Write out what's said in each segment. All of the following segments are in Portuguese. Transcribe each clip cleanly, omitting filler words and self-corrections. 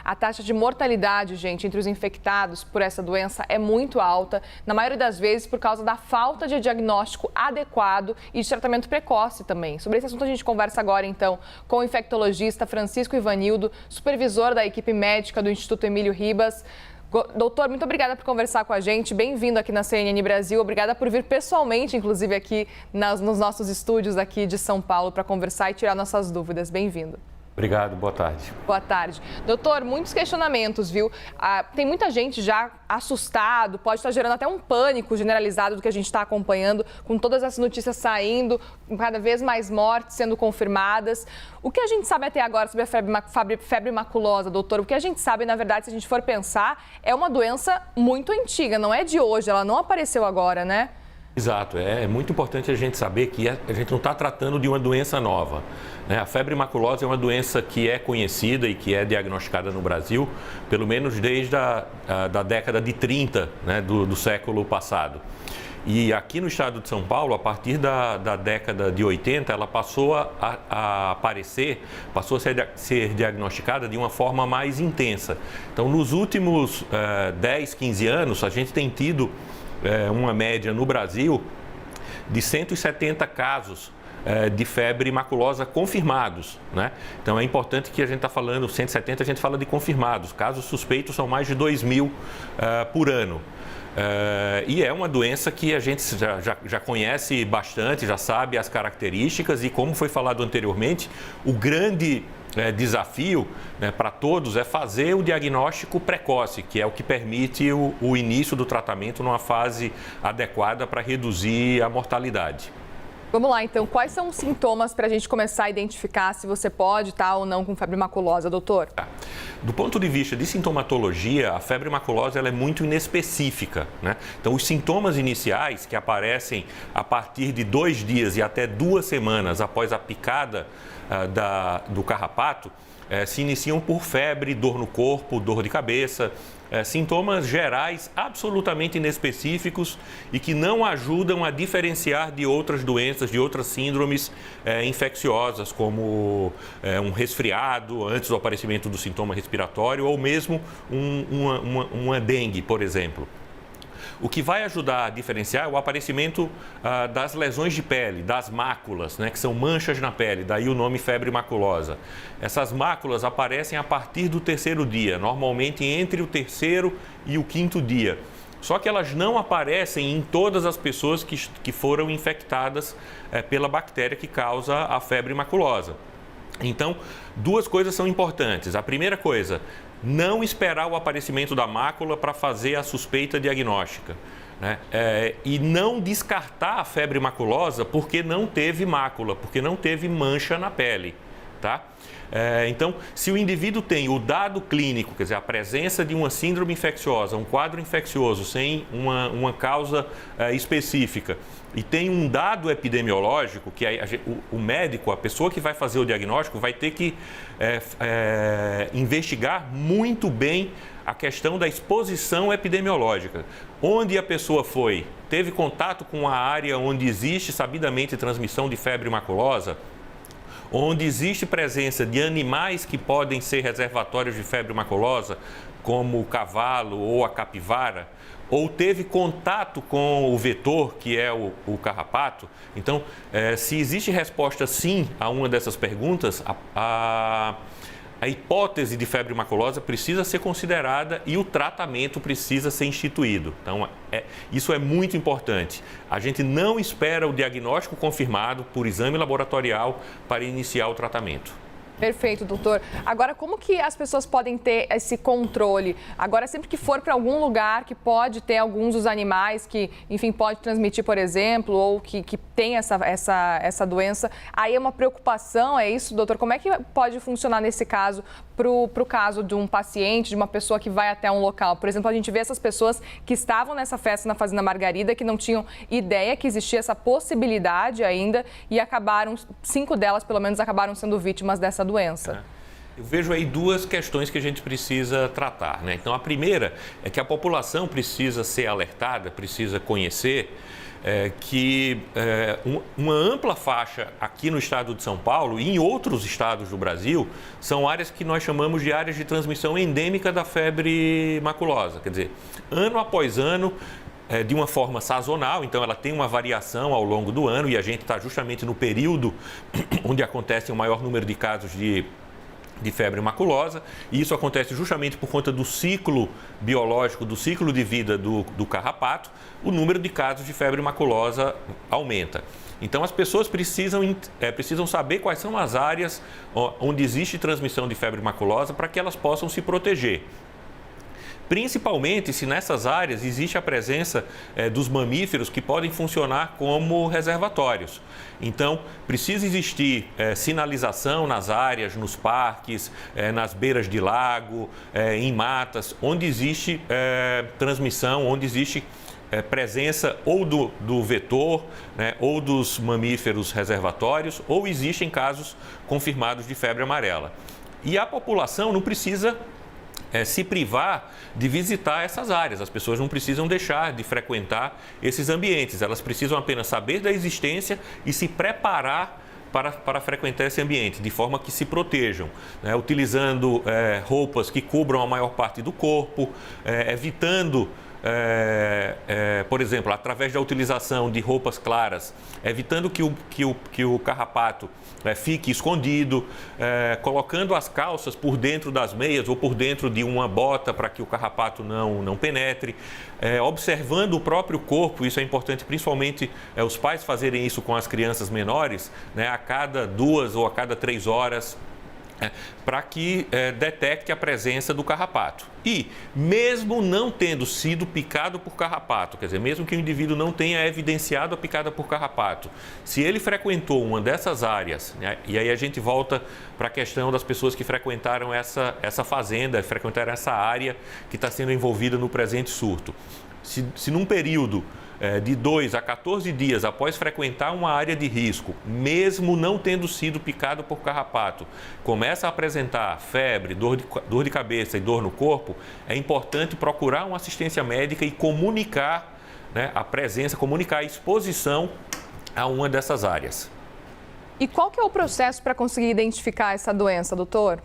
A taxa de mortalidade, gente, entre os infectados por essa doença é muito alta, na maioria das vezes por causa da falta de diagnóstico adequado e de tratamento precoce também. Sobre esse assunto a gente conversa agora, então, com o infectologista Francisco Ivanildo, supervisor da equipe médica do Instituto Emílio Ribas. Doutor, muito obrigada por conversar com a gente. Bem-vindo aqui na CNN Brasil. Obrigada por vir pessoalmente, inclusive, aqui nos nossos estúdios aqui de São Paulo para conversar e tirar nossas dúvidas. Bem-vindo. Obrigado, boa tarde. Boa tarde. Doutor, muitos questionamentos, viu? Tem muita gente já assustado, pode estar gerando até um pânico generalizado do que a gente está acompanhando, com todas essas notícias saindo, cada vez mais mortes sendo confirmadas. O que a gente sabe até agora sobre a febre maculosa, doutor? O que a gente sabe, na verdade, se a gente for pensar, é uma doença muito antiga, não é de hoje, ela não apareceu agora, né? Exato, é muito importante a gente saber que a gente não está tratando de uma doença nova. Né? A febre maculosa é uma doença que é conhecida e que é diagnosticada no Brasil, pelo menos desde da década de 30, né, do século passado. E aqui no estado de São Paulo, a partir da década de 80, ela passou a aparecer, passou a ser diagnosticada de uma forma mais intensa. Então, nos últimos 10, 15 anos, a gente tem tido uma média no Brasil de 170 casos de febre maculosa confirmados, né? Então é importante que a gente está falando, 170 a gente fala de confirmados, casos suspeitos são mais de 2.000 por ano. E é uma doença que a gente já conhece bastante, já sabe as características e, como foi falado anteriormente, o grande desafio, né, para todos é fazer o diagnóstico precoce, que é o que permite o início do tratamento numa fase adequada para reduzir a mortalidade. Vamos lá, então. Quais são os sintomas para a gente começar a identificar se você pode estar ou não com febre maculosa, doutor? Do ponto de vista de sintomatologia, a febre maculosa ela é muito inespecífica, né? Então, os sintomas iniciais que aparecem a partir de 2 dias e até 2 semanas após a picada do carrapato se iniciam por febre, dor no corpo, dor de cabeça, sintomas gerais absolutamente inespecíficos e que não ajudam a diferenciar de outras doenças, de outras síndromes infecciosas, como um resfriado antes do aparecimento do sintoma respiratório ou mesmo uma dengue, por exemplo. O que vai ajudar a diferenciar é o aparecimento das lesões de pele, das máculas, né, que são manchas na pele, daí o nome febre maculosa. Essas máculas aparecem a partir do 3º dia, normalmente entre o 3º e o 5º dia. Só que elas não aparecem em todas as pessoas que foram infectadas pela bactéria que causa a febre maculosa. Então, 2 coisas são importantes. A primeira coisa, não esperar o aparecimento da mácula para fazer a suspeita diagnóstica, né? E não descartar a febre maculosa porque não teve mácula, porque não teve mancha na pele, tá? Então, se o indivíduo tem o dado clínico, quer dizer, a presença de uma síndrome infecciosa, um quadro infeccioso sem uma causa específica, e tem um dado epidemiológico, que o médico, a pessoa que vai fazer o diagnóstico, vai ter que investigar muito bem a questão da exposição epidemiológica. Onde a pessoa foi, teve contato com a área onde existe sabidamente transmissão de febre maculosa, onde existe presença de animais que podem ser reservatórios de febre maculosa, como o cavalo ou a capivara, ou teve contato com o vetor, que é o carrapato. Então, se existe resposta sim a uma dessas perguntas, a hipótese de febre maculosa precisa ser considerada e o tratamento precisa ser instituído. Então, isso é muito importante. A gente não espera o diagnóstico confirmado por exame laboratorial para iniciar o tratamento. Perfeito, doutor. Agora, como que as pessoas podem ter esse controle? Agora, sempre que for para algum lugar que pode ter alguns dos animais que, enfim, pode transmitir, por exemplo, ou que tem essa doença, aí é uma preocupação, é isso, doutor? Como é que pode funcionar nesse caso, para o caso de um paciente, de uma pessoa que vai até um local? Por exemplo, a gente vê essas pessoas que estavam nessa festa na Fazenda Margarida, que não tinham ideia que existia essa possibilidade ainda e acabaram, 5 delas, pelo menos, acabaram sendo vítimas dessa doença. Eu vejo aí 2 questões que a gente precisa tratar, né? Então, a primeira é que a população precisa ser alertada, precisa conhecer uma ampla faixa aqui no estado de São Paulo e em outros estados do Brasil são áreas que nós chamamos de áreas de transmissão endêmica da febre maculosa. Quer dizer, ano após ano, de uma forma sazonal, então ela tem uma variação ao longo do ano e a gente está justamente no período onde acontece o maior número de casos de febre maculosa, e isso acontece justamente por conta do ciclo biológico, do ciclo de vida do carrapato. O número de casos de febre maculosa aumenta. Então as pessoas precisam saber quais são as áreas onde existe transmissão de febre maculosa para que elas possam se proteger. Principalmente se nessas áreas existe a presença dos mamíferos que podem funcionar como reservatórios. Então, precisa existir sinalização nas áreas, nos parques, nas beiras de lago, em matas, onde existe transmissão, onde existe presença ou do vetor, né, ou dos mamíferos reservatórios, ou existem casos confirmados de febre amarela. E a população não precisa se privar de visitar essas áreas. As pessoas não precisam deixar de frequentar esses ambientes. Elas precisam apenas saber da existência e se preparar para frequentar esse ambiente, de forma que se protejam, né? Utilizando roupas que cubram a maior parte do corpo, evitando, por exemplo, através da utilização de roupas claras, evitando que o carrapato fique escondido, colocando as calças por dentro das meias ou por dentro de uma bota para que o carrapato não penetre, observando o próprio corpo. Isso é importante, principalmente os pais fazerem isso com as crianças menores, né, a cada 2 ou a cada 3 horas, para que detecte a presença do carrapato. E, mesmo não tendo sido picado por carrapato, quer dizer, mesmo que o indivíduo não tenha evidenciado a picada por carrapato, se ele frequentou uma dessas áreas, né, e aí a gente volta para a questão das pessoas que frequentaram essa fazenda, frequentaram essa área que está sendo envolvida no presente surto. Se num período de 2 a 14 dias após frequentar uma área de risco, mesmo não tendo sido picado por carrapato, começa a apresentar febre, dor de cabeça e dor no corpo, é importante procurar uma assistência médica e comunicar, né, a presença, comunicar a exposição a uma dessas áreas. E qual que é o processo para conseguir identificar essa doença, doutor?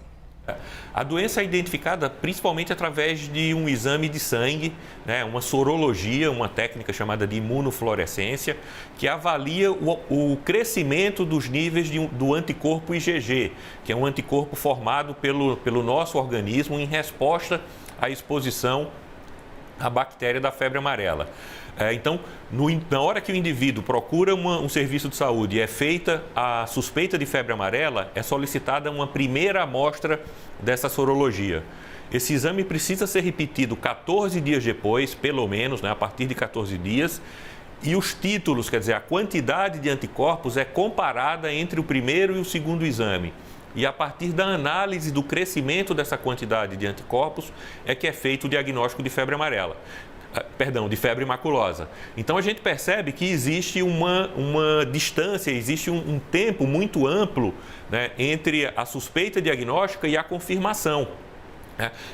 A doença é identificada principalmente através de um exame de sangue, né, uma sorologia, uma técnica chamada de imunofluorescência, que avalia o crescimento dos níveis do anticorpo IgG, que é um anticorpo formado pelo nosso organismo em resposta à exposição à bactéria da febre amarela. Então, na hora que o indivíduo procura um serviço de saúde e é feita a suspeita de febre amarela, é solicitada uma primeira amostra dessa sorologia. Esse exame precisa ser repetido 14 dias depois, pelo menos, né, a partir de 14 dias, e os títulos, quer dizer, a quantidade de anticorpos é comparada entre o primeiro e o segundo exame. E a partir da análise do crescimento dessa quantidade de anticorpos é que é feito o diagnóstico de febre amarela. De febre maculosa. Então a gente percebe que existe uma distância, existe um tempo muito amplo, né, entre a suspeita diagnóstica e a confirmação.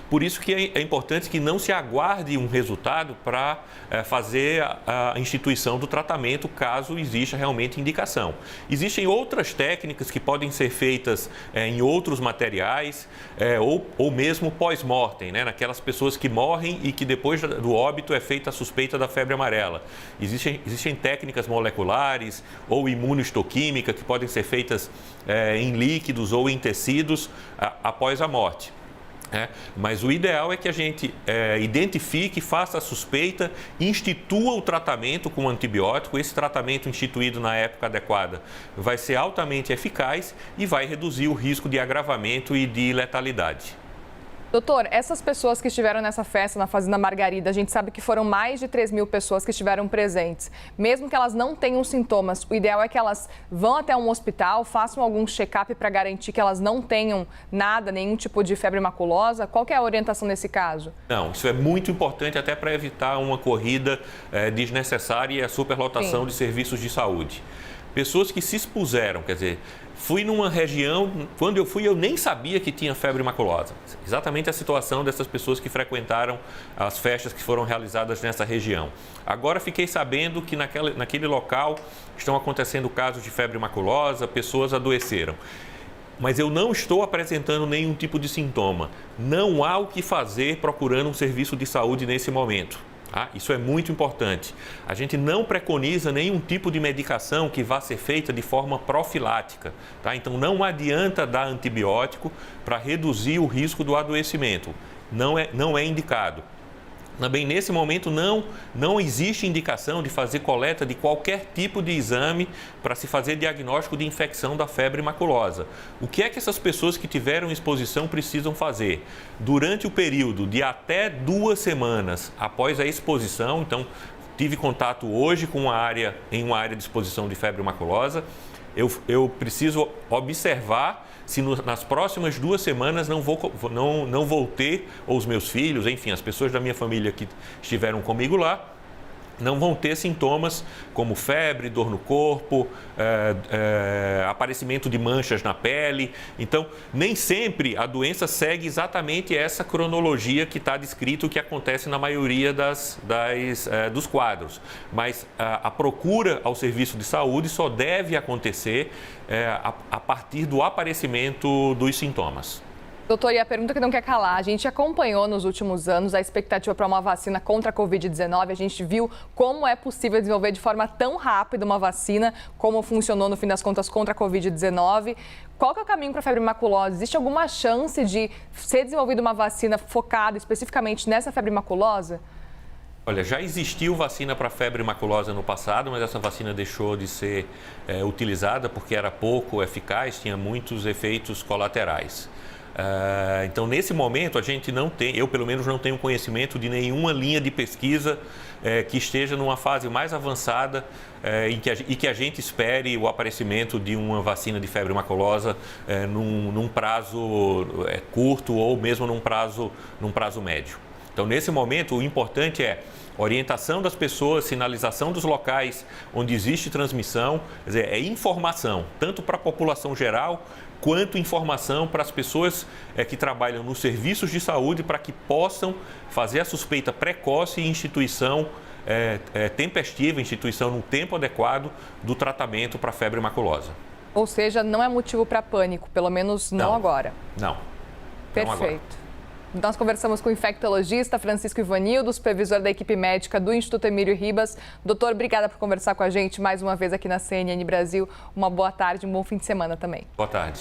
Por isso que é importante que não se aguarde um resultado para fazer a instituição do tratamento, caso exista realmente indicação. Existem outras técnicas que podem ser feitas em outros materiais ou mesmo pós-mortem, né? Naquelas pessoas que morrem e que depois do óbito é feita a suspeita da febre amarela. Existem técnicas moleculares ou imunohistoquímica que podem ser feitas em líquidos ou em tecidos após a morte. Mas o ideal é que a gente identifique, faça a suspeita, institua o tratamento com antibiótico. Esse tratamento instituído na época adequada vai ser altamente eficaz e vai reduzir o risco de agravamento e de letalidade. Doutor, essas pessoas que estiveram nessa festa na Fazenda Margarida, a gente sabe que foram mais de 3.000 pessoas que estiveram presentes. Mesmo que elas não tenham sintomas, o ideal é que elas vão até um hospital, façam algum check-up para garantir que elas não tenham nada, nenhum tipo de febre maculosa. Qual que é a orientação nesse caso? Não, isso é muito importante até para evitar uma corrida desnecessária e a superlotação de serviços de saúde. Pessoas que se expuseram, quer dizer, Fui numa região, quando eu fui, eu nem sabia que tinha febre maculosa. Exatamente a situação dessas pessoas que frequentaram as festas que foram realizadas nessa região. Agora fiquei sabendo que naquele local estão acontecendo casos de febre maculosa, pessoas adoeceram. Mas eu não estou apresentando nenhum tipo de sintoma. Não há o que fazer procurando um serviço de saúde nesse momento. Tá? Isso é muito importante. A gente não preconiza nenhum tipo de medicação que vá ser feita de forma profilática. Tá? Então, não adianta dar antibiótico para reduzir o risco do adoecimento. Não é indicado. Também, nesse momento, não existe indicação de fazer coleta de qualquer tipo de exame para se fazer diagnóstico de infecção da febre maculosa. O que é que essas pessoas que tiveram exposição precisam fazer? Durante o período de até 2 semanas após a exposição, então, tive contato hoje com uma área de exposição de febre maculosa, eu preciso observar se nas próximas 2 semanas não vou ter, ou os meus filhos, enfim, as pessoas da minha família que estiveram comigo lá, não vão ter sintomas como febre, dor no corpo, aparecimento de manchas na pele. Então, nem sempre a doença segue exatamente essa cronologia que está descrito que acontece na maioria dos quadros. Mas a procura ao serviço de saúde só deve acontecer a partir do aparecimento dos sintomas. Doutor, e a pergunta que não quer calar, a gente acompanhou nos últimos anos a expectativa para uma vacina contra a Covid-19, a gente viu como é possível desenvolver de forma tão rápida uma vacina, como funcionou no fim das contas contra a Covid-19. Qual que é o caminho para a febre maculosa? Existe alguma chance de ser desenvolvida uma vacina focada especificamente nessa febre maculosa? Olha, já existiu vacina para febre maculosa no passado, mas essa vacina deixou de ser utilizada porque era pouco eficaz, tinha muitos efeitos colaterais. Então, nesse momento, a gente não tem, eu pelo menos não tenho conhecimento de nenhuma linha de pesquisa que esteja numa fase mais avançada e que a gente espere o aparecimento de uma vacina de febre maculosa num prazo curto ou mesmo num prazo médio. Então, nesse momento, o importante é orientação das pessoas, sinalização dos locais onde existe transmissão, quer dizer, é informação, tanto para a população geral, quanto informação para as pessoas que trabalham nos serviços de saúde para que possam fazer a suspeita precoce e instituição tempestiva, instituição no tempo adequado do tratamento para a febre maculosa. Ou seja, não é motivo para pânico, pelo menos não agora. Não. Perfeito. Nós conversamos com o infectologista Francisco Ivanildo, supervisor da equipe médica do Instituto Emílio Ribas. Doutor, obrigada por conversar com a gente mais uma vez aqui na CNN Brasil. Uma boa tarde, um bom fim de semana também. Boa tarde.